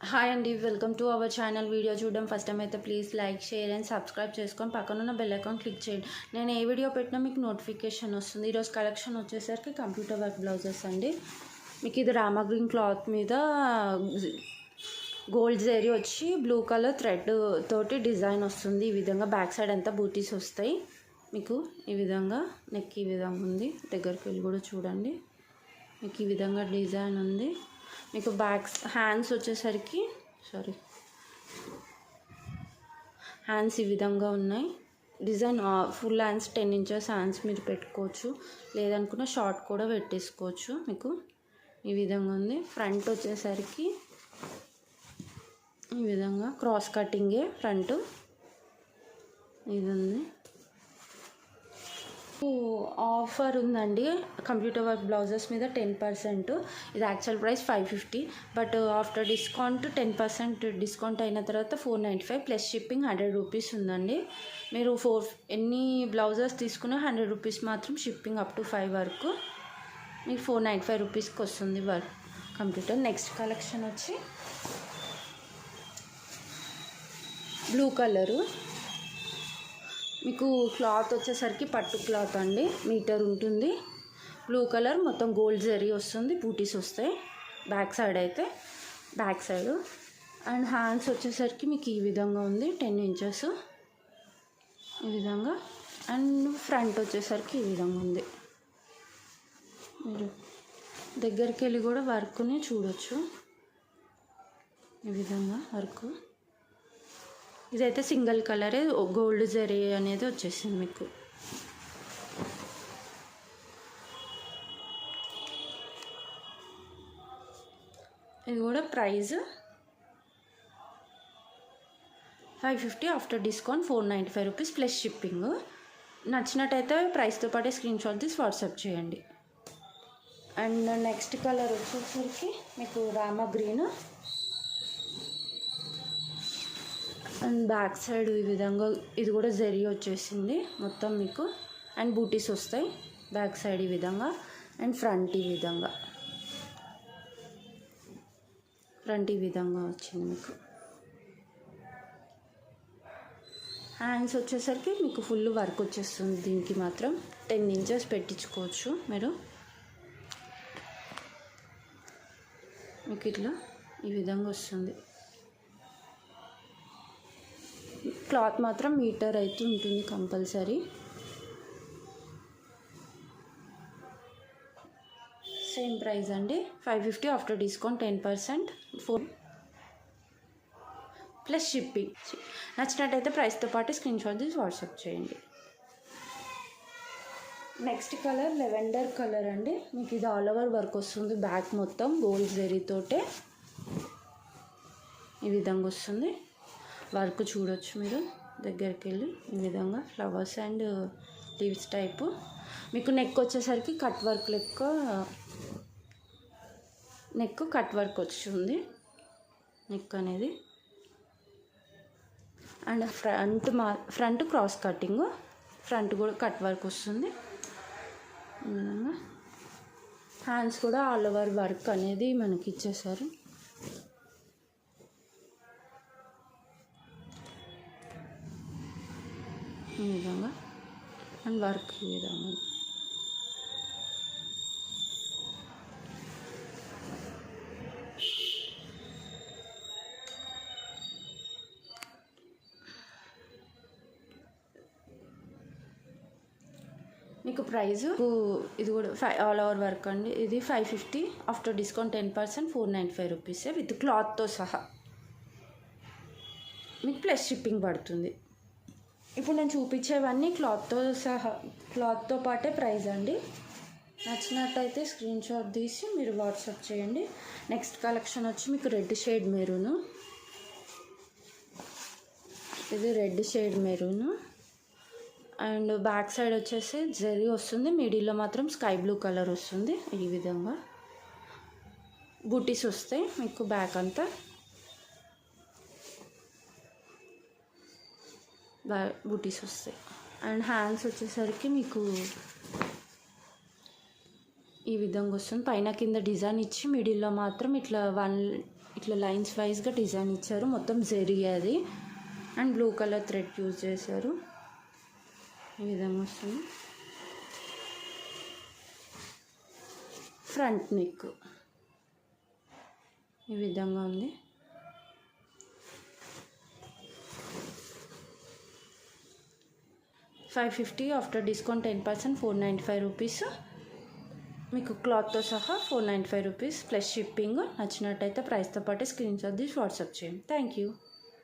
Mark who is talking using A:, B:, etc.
A: Hi అండి, welcome to our channel. Video చూడడం first time అయితే please like, share and subscribe చేసుకొని పక్కనున్న బెల్ ఐకాన్ క్లిక్ చేయండి. నేను ఏ వీడియో పెట్టినా మీకు నోటిఫికేషన్ వస్తుంది. ఈరోజు కలెక్షన్ వచ్చేసరికి కంప్యూటర్ వర్క్ బ్లౌజెస్ అండి. మీకు ఇది రామా గ్రీన్ క్లాత్ మీద గోల్డ్ జరీ వచ్చి బ్లూ కలర్ థ్రెడ్ తోటి డిజైన్ వస్తుంది. ఈ విధంగా బ్యాక్ సైడ్ అంతా బూటీస్ వస్తాయి. మీకు ఈ విధంగా నెక్ ఈ విధంగా ఉంది. దగ్గరికి వెళ్ళి కూడా చూడండి. మీకు ఈ విధంగా డిజైన్ ఉంది. మీకు బ్యాక్స్ హ్యాండ్స్ వచ్చేసరికి హ్యాండ్స్ ఈ విధంగా ఉన్నాయి. Design full hands 10 inches hands మీరు పెట్టుకోవచ్చు, లేదనుకున్న షార్ట్ కూడా పెట్టేసుకోవచ్చు. మీకు ఈ విధంగా ఉంది. ఫ్రంట్ వచ్చేసరికి ఈ విధంగా క్రాస్ కటింగే ఫ్రంట్ ఇది ఉంది. ఆఫర్ ఉందండి కంప్యూటర్ వర్క్ బ్లౌజెస్ మీద 10%. ఇది actual price 550, but after discount 10% discount అయిన తర్వాత 495 ప్లస్ షిప్పింగ్ 100 రూపీస్ ఉందండి. మీరు ఎన్ని బ్లౌజెస్ తీసుకున్నా 100 రూపీస్ మాత్రం షిప్పింగ్ అప్ టు 5 వరకు మీకు 495 రూపీస్కి వస్తుంది వర్క్ కంప్యూటర్. నెక్స్ట్ కలెక్షన్ వచ్చి బ్లూ కలరు. మీకు క్లాత్ వచ్చేసరికి పట్టు క్లాత్ అండి, మీటర్ ఉంటుంది. బ్లూ కలర్ మొత్తం గోల్డ్ జరీ వస్తుంది, బూటీస్ వస్తాయి బ్యాక్ సైడ్ అయితే బ్యాక్ సైడ్. అండ్ హ్యాండ్స్ వచ్చేసరికి మీకు ఈ విధంగా ఉంది, 10 ఇంచెస్ ఈ విధంగా. అండ్ ఫ్రంట్ వచ్చేసరికి ఈ విధంగా ఉంది. మీరు దగ్గరికి వెళ్ళి కూడా వర్క్ని చూడొచ్చు. ఈ విధంగా వర్క్. ఇదైతే సింగిల్ కలరే, గోల్డ్ జరీ అనేది వచ్చేసింది మీకు. ఇది కూడా price 550, after discount 495 rupees plus shipping. నచ్చినట్టయితే ప్రైస్తో పాటే స్క్రీన్ షాట్ తీసి వాట్సాప్ చేయండి. అండ్ నెక్స్ట్ కలర్ వచ్చేసరికి మీకు Rama green. And back side ఈ విధంగా ఇది కూడా జరీ వచ్చేసింది మొత్తం మీకు. అండ్ బూటీస్ వస్తాయి బ్యాక్ సైడ్ ఈ విధంగా. అండ్ ఫ్రంట్ ఈ విధంగా వచ్చింది మీకు. హ్యాండ్స్ వచ్చేసరికి మీకు ఫుల్ వర్క్ వచ్చేస్తుంది. దీనికి మాత్రం 10 ఇంచెస్ పెట్టించుకోవచ్చు మీరు. మీకు ఇట్లా ఈ విధంగా వస్తుంది. క్లాత్ మాత్రం మీటర్ అయితే ఉంటుంది కంపల్సరీ. సేమ్ ప్రైస్ అండి, 550 ఆఫ్టర్ డిస్కౌంట్ 10%, 4 ప్లస్ షిప్పింగ్. నచ్చినట్టయితే ప్రైస్తో పాటు స్క్రీన్ షాట్ తీసి వాట్సాప్ చేయండి. నెక్స్ట్ కలర్ లెవెండర్ కలర్ అండి. మీకు ఇది ఆల్ ఓవర్ వర్క్ వస్తుంది. బ్యాక్ మొత్తం గోల్డ్ జరీతోటే ఈ విధంగా వస్తుంది. వర్క్ చూడొచ్చు మీరు దగ్గరికి వెళ్ళి. ఈ విధంగా ఫ్లవర్స్ అండ్ లీవ్స్ టైపు. మీకు నెక్ వచ్చేసరికి కట్ వర్క్ లెక్క నెక్ కట్ వర్క్ వచ్చింది నెక్ అనేది. And front cross cutting, front కూడా కట్ వర్క్ వస్తుంది. ఈ విధంగా హ్యాండ్స్ కూడా ఆల్ ఓవర్ వర్క్ అనేది మనకి ఇచ్చేసారు. ఈ విధంగా అండ్ వర్క్ ఈ విధంగా. మీకు ప్రైస్ ఇది కూడా ఆల్ ఓవర్ వర్క్ అండి. ఇది 550, ఆఫ్టర్ డిస్కౌంట్ 10%, 495 రూపీస్ విత్ క్లాత్తో సహా మీకు ప్లస్ షిప్పింగ్ పడుతుంది. ఇప్పుడు నేను చూపించేవన్నీ క్లాత్తో పాటే ప్రైస్ అండి. నచ్చినట్టయితే స్క్రీన్ షాట్ తీసి మీరు వాట్సాప్ చేయండి. నెక్స్ట్ కలెక్షన్ వచ్చి మీకు రెడ్ షేడ్ మెరూను. ఇది red shade maroon. And back side వచ్చేసి జరీ వస్తుంది, మిడిల్లో మాత్రం స్కై బ్లూ కలర్ వస్తుంది. ఈ విధంగా బూటీస్ వస్తాయి మీకు బ్యాక్ అంతా. బూటీస్ వస్తాయి. అండ్ హ్యాండ్స్ వచ్చేసరికి మీకు ఈ విధంగా వస్తుంది. పైన కింద డిజైన్ ఇచ్చి మిడిల్లో మాత్రం ఇట్లా ఇట్లా లైన్స్ వైజ్గా డిజైన్ ఇచ్చారు, మొత్తం జెరీ అది. And blue colour thread use చేశారు. ఈ విధంగా వస్తుంది. ఫ్రంట్ నెక్ ఈ విధంగా ఉంది. $550 ఆఫ్టర్ డిస్కౌంట్ 10%, ₹495. మీకు క్లాత్తో సహా ₹495 ప్లస్ షిప్పింగ్. నచ్చినట్టయితే ప్రైస్తో పాటు స్క్రీన్ షాట్ తీసి వాట్సాప్ చేయండి. Thank you.